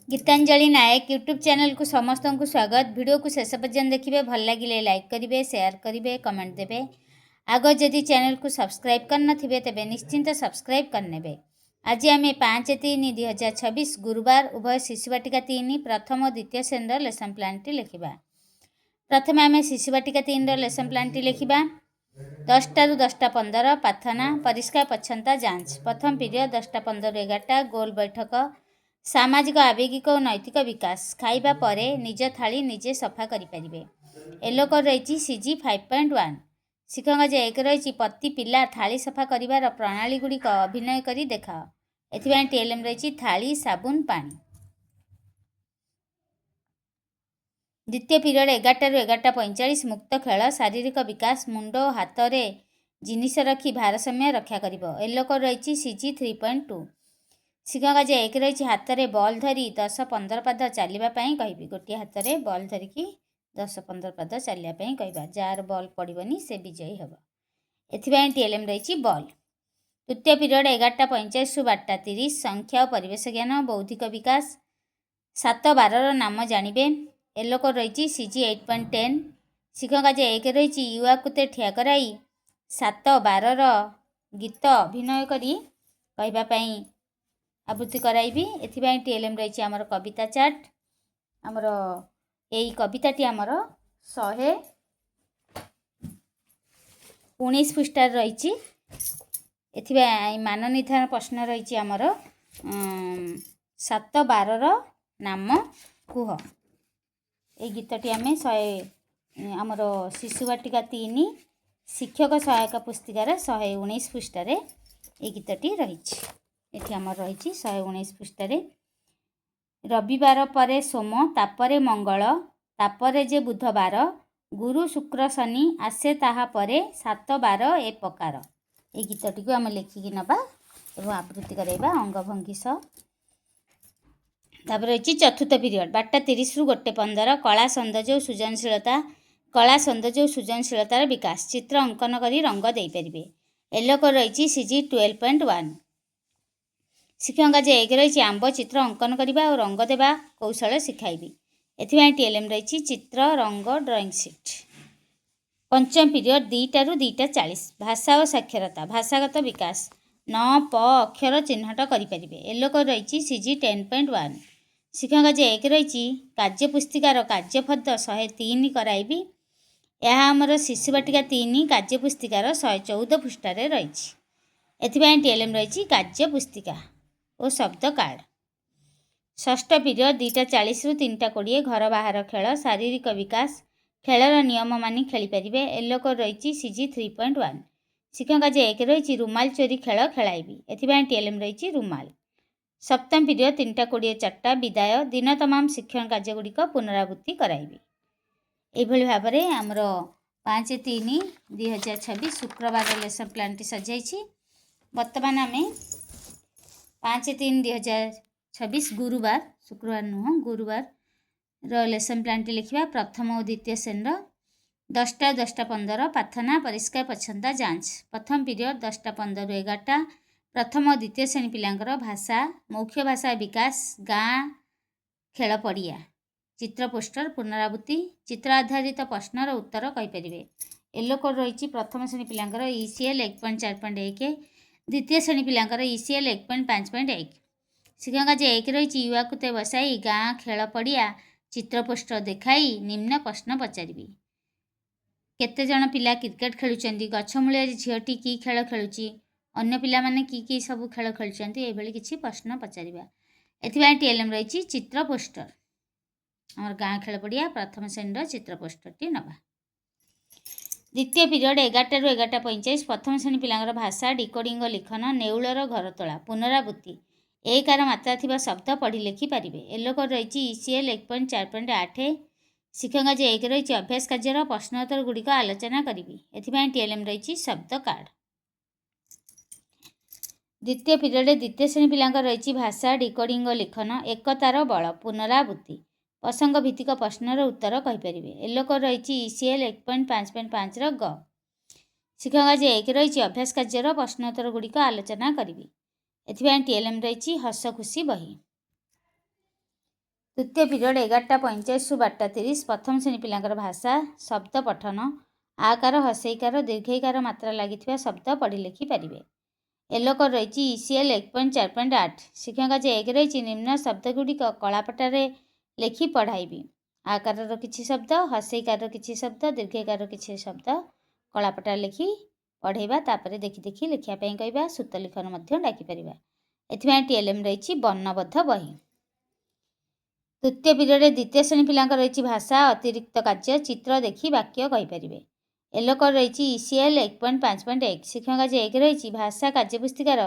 गीतांजलि नायक YouTube channel को समस्त को स्वागत। वीडियो को शेष पर्यंत देखिए, भल लगे लाइक करेंगे, शेयर करेंगे, कमेंट देवे। आग जदि चैनल को सब्सक्राइब करन तेज निश्चिंत सब्सक्राइब करने। आज आम 5/3/2026 गुरुवार उभय शिशुवाटिका 3 प्रथम और द्वितीय श्रेणी लेसन प्लान टी लिखा। प्रथम आम शिशुवाटिका 3 लेसन प्लान टी लिखा। 10टा ରୁ 10ଟା 15 प्रार्थना परिष्कार परिच्छन्नता जांच। प्रथम पीरियड 10टा 15 ରୁ 11टा गोल बैठक सामाजिक आवेगिक और नैतिक विकास। खाइबा परे निज थाली निजे सफा करें। एलोक रही CG 5.1। शिक्षक 1 रही प्रति पिला थाली सफा कर प्रणाली गुड़िक अभिनय कर देखाओ। एथिपाई TLM रही थाली साबुन पानी। द्वितीय पीरियड 11टा ରୁ 11:45 मुक्त खेल शारीरिक विकास मुंड हाथ में जिनिस रखी भारसाम्य रक्षा कर। एलोक रही CG 3.2। शिक्षक 1 रही हाथ में बॉल धरी 10-15 पाद चलवाई कह। गोटे हाथ में बॉल धरिकी 10-15 पाद चलवाई कह। जार बॉल पड़ोनी से विजयी हम। एथिपाई TLM रही बॉल। तृतीय पीरियड 11:45 ରୁ 12:30 संख्या और परिवेश ज्ञान बौद्धिक विकास 7-12 नाम जानिबे। एलोक रही CG 8.10। शिक्षक 1 रही युवा कुते ठिया कराई 7-12 गीत अभिनय करी कहवाई आवृत्ति कराइबी। एथिपाई TLM रही आमर कविता चार्ट। आमर यही कविताटी आमर 119 पृष्ठार रही। एथिपाई मान निर्धारण प्रश्न रही आमर 7-12 नाम कुह। ये गीतटी आम आमर शिशुवाटिका 3 शिक्षक सहायक पुस्तिकार 119 पृष्ठार ये गीतटी रही। ये आमर रही 119 पृष्ठार। रविवार परे सोम तापरे मंगल तापरे जे बुधवार गुरु शुक्र शनि आसे ताहा परे 7-12 ए प्रकार। ये गीतटी को आम लिखिकी नबा एवं आवृत्ति कराइबा अंगभंगी सह। तापर रही चतुर्थ पीरियड 12:30 ରୁ 1:15 कला सौंदर्य और सृजनशीलता। कला सौंदर्य और सृजनशीलतार विकास चित्र अंकन करी रंग दे पारिबे। एलोक रही CG 12.1। शिक्षक 1 रही आंब चित्र अंकन करने और रंग देवा कौशल शिखाइबी। एथिपाई TLM रही चित्र रंग ड्रॉइंग सीट। पंचम पीरियड 2टा ରୁ 2:40 भाषा और साक्षरता भाषागत विकास न प अक्षर चिन्हट करें। एलोक रही CG 10.1। शिक्षक 1 रही कार्यपुस्तिकार कार्यफद 103 कराइबी। यह आमर शिशुवाटिका 3 कार्यपुस्तिकार 114 पृष्ठार रही। एथिपाई TLM रही कार्यपुस्तिका और शब्द कार्ड। षष्ठ पीरियड 2:40 ରୁ 3:20 घर बाहर खेल शारीरिक विकास खेलर नियम मानि खेलीपारे। एलोक रही CG 3.1। शिक्षक 1 रही रुमाल चोरी खेल खेलाइबी। एथिपाई TLM रही रुमाल। सप्तम पीरियड 3:20 4टा विदाय दिन तमाम शिक्षण कार्यगुड़िक पुनरावृत्ति कराइबी। यही भाव में आमर 5/3/2026 शुक्रवार लेसन प्लान टी सजाई। बर्तमान आम 5/3/2026 गुरुवार शुक्रवार नुह गुरुवार लेसन प्लान टी लिखा। प्रथम और द्वितीय श्रेणी 10टा 10:15 प्रार्थना परिष्कार परिच्छन्नता जांच। प्रथम पीरियड 10:15 ରୁ 11टा प्रथम और द्वितीय श्रेणी पिलांकर भाषा मौखिक भाषा विकास गाँ खेल पड़िया चित्र पोस्टर पुनरावृत्ति चित्र आधारित प्रश्नर उत्तर कहींपारे। एलोक रही प्रथम श्रेणी पिलांकर ECL 1.4.1 द्वितीय श्रेणी पिलांकर ECL 1.5.1। शिक्षक 1 रही युवा कुते बसाई गाँ खेल पड़िया चित्र पोस्टर देखाई निम्न प्रश्न पचारि। केते जण पिला क्रिकेट खेलुचंदी गछ मूल्य झीटी की खेल खेलुची अन्य पिला माने की सब खेल खेलुचंदी एभली किछि प्रश्न पचारिबा। एथिबाई TLM रही चित्र पोस्टर और गाँ खेल पड़िया प्रथम श्रेणी चित्र पोस्टर टी नबा। द्वितीय पीरियड 11टा ରୁ 11:45 प्रथम श्रेणी पिलांकर भाषा डिकोडिंग लिखन नेउलर घरतोला पुनरावृत्ति एकार मात्रा थिबा शब्द पढ़ी लिखि पारिबे। एलोक रही ECL 1.4.8। शिक्षक 1 रही अभ्यास कार्यर प्रश्नोत्तर गुड़िक आलोचना करी। एथिपाई TLM रही शब्द कार्ड। द्वितीय पीरियड द्वितीय श्रेणी पिलांकर रही भाषा डिकोडिंग लिखन एकतार बल पुनरावृत्ति प्रसंग भित्तिक प्रश्नर उत्तर कहींपारे। एलोक रही ECL 1.5.5 ग। शिक्षक 1 रही अभ्यास कार्यर प्रश्नोत्तर गुड़िक आलोचना करी। एथिपाई TLM रही हस खुशी बही। तृतीय पीरियड 11:45 ରୁ 12:30 प्रथम श्रेणी पिलांकर भाषा शब्द पठन आकार हसईकार दीर्घईकार मात्रा लगी शब्द पढ़ी लिखिपारे। एलोक रही ECL 1.4.8 शिक्षक जे 1 रही निम्न शब्दगुड़िक कलापटार लिखि पढ़ाइबी। आकार किछि शब्द हसईकार किछि शब्द दीर्घईकार किछि शब्द कलापटार लिखि पढ़ेबा तापर देखि देखि लिखापी कहवा सूत लिखन डाकिपर। एथि TLM रही वर्णबद्ध बही। तृतीय पीरियड द्वितीय श्रेणी पिलांकर रही भाषा अतिरिक्त कार्य चित्र देखि वाक्य कहींपारे। एलोक रही ECL 1.5.1 शिक्षक जे 1 रही भाषा कार्यपुस्तिकार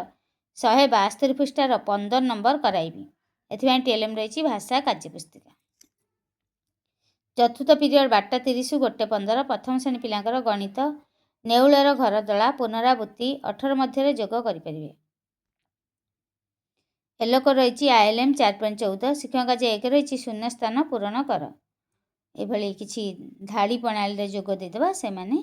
172 पृष्ठार 15 नंबर कराइबी। एथि TLM रही भाषा कार्यपुस्तिका। चतुर्थ पीरियड 12:30 ରୁ 1:15 प्रथम श्रेणी पिलांकर गणित नेउलर घरदला पुनरावृत्ति 18 मध्य जोग करें। एलोक रही ILM 4.14 शिक्षक जे 1 रही शून्य स्थान पूरण कर। एभली किछि धाड़ी प्रणाली जोग देदेबा से माने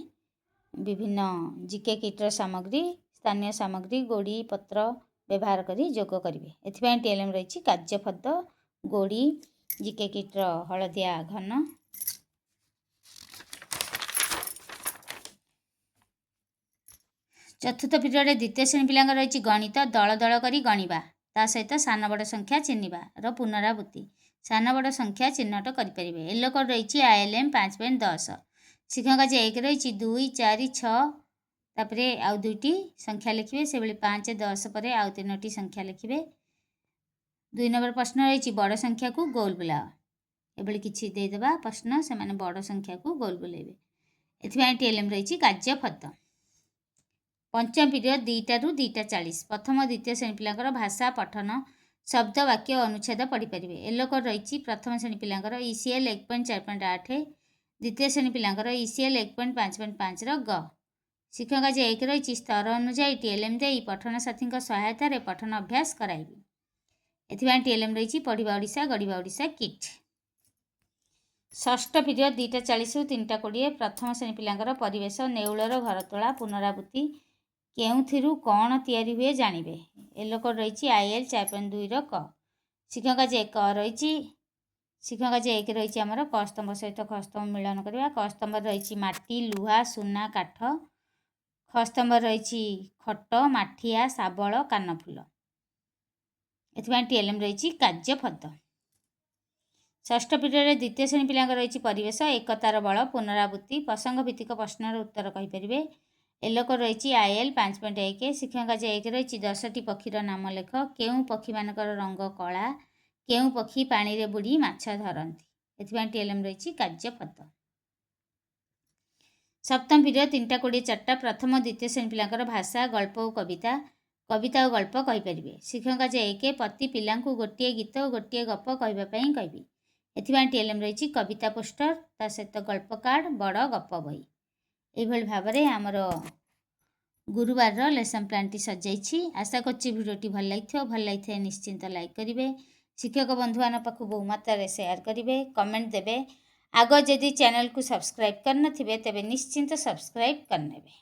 विभिन्न जीके किटर सामग्री स्थानीय सामग्री गोड़ी पत्र व्यवहार करी जोग करेंगे। एथि TLM रही कार्यपद गोड़ी जीके किटर हलदिया घन। चतुर्थ पीरियड द्वितीय श्रेणी पिलांकर रही गणित दल दल करी गणिबा ता सहित सान बड़ संख्या चिन्हबार पुनरावृत्ति सान बड़ संख्या चिन्हट करें। एलोक रही ILM 5.10 शिक्षक जे 1 रही 2 4 6 तापर आउ दुईटी संख्या लिखे से 5 10 पर आउ 3टी संख्या लिखे। 2 नंबर प्रश्न रही बड़ संख्या को गोल बुलाओ। एभली किछि देदेबा प्रश्न से माने बड़ संख्या को गोल बुलाइबे। एथि TLM रही कार्यपद। पंचम पीरियड 2टा ରୁ 2:40 प्रथम द्वितीय श्रेणी पिलांकर भाषा पठन शब्द वाक्य अनुच्छेद पढ़ी पारे। एलोक रही प्रथम श्रेणी पिलांकर ECL 1.4.8 द्वितीय श्रेणी पिलांकर ECL 1.5.5 ग शिक्षक जे 1 रही स्तर अनुजाई TLM दे पठन साथी सहायतार पठन अभ्यास कराइबी। एथि TLM रही पढ़िबा ओडिशा गढ़िबा ओडिशा किट। षष्ठ पीरियड 2:40 ରୁ 3:20 प्रथम श्रेणी पिलांकर परिवेश नेउलर घरतोला पुनरावृत्ति केउथिरु कौन तैयारी हुए जानिबे। एलोक रही IL 4.2 क शिक्षक जे 1 रही शिक्षक जे 1 रही आमर क स्तंभ सहित ख स्तंभ मिलन करवा। क स्तंभ रही माटी लुहा सुना काठ ख स्तंभ रही खट माठिया शाबल कानफुल। एथि TLM रही कार्यपद। षष्ठ पीरियड द्वितीय श्रेणी पिलांकर रही परिवेश एकतार बल पुनरावृत्ति प्रसंग भित्तिक प्रश्नर उत्तर कहींपारे। एलोक रही IL 5.1 शिक्षक जे 1 रही 10टी पक्षीर नाम लेख केउं पक्षी मानकर रंग कला केउं पक्षी पानी रे बुड़ी माछ धरती। एथि TLM रही कार्यपद। सप्तम पीरियड 3:20 4टा प्रथम द्वितीय श्रेणी पिलांकर भाषा गल्प और कविता कविता और गल्प कहींपारे। शिक्षक जे 1 प्रति पिला गोटे गीत और गोटे गप कहवाई कहबी। एथि TLM रही कविता पोस्टर ता सहित गल्प कार्ड बड़ गप बही। यह भाव में आमर गुरुवार लेसन प्लान सजाई। आशा करछि भिडियोटी भल लगी निश्चिंत लाइक करेंगे शिक्षक बंधु मान पाखु बहु मात्रा शेयर करेंगे कमेंट देवे। आग जदि चैनल को सब्सक्राइब करनथिबे तेबे निश्चिंत सब्सक्राइब करनेबे।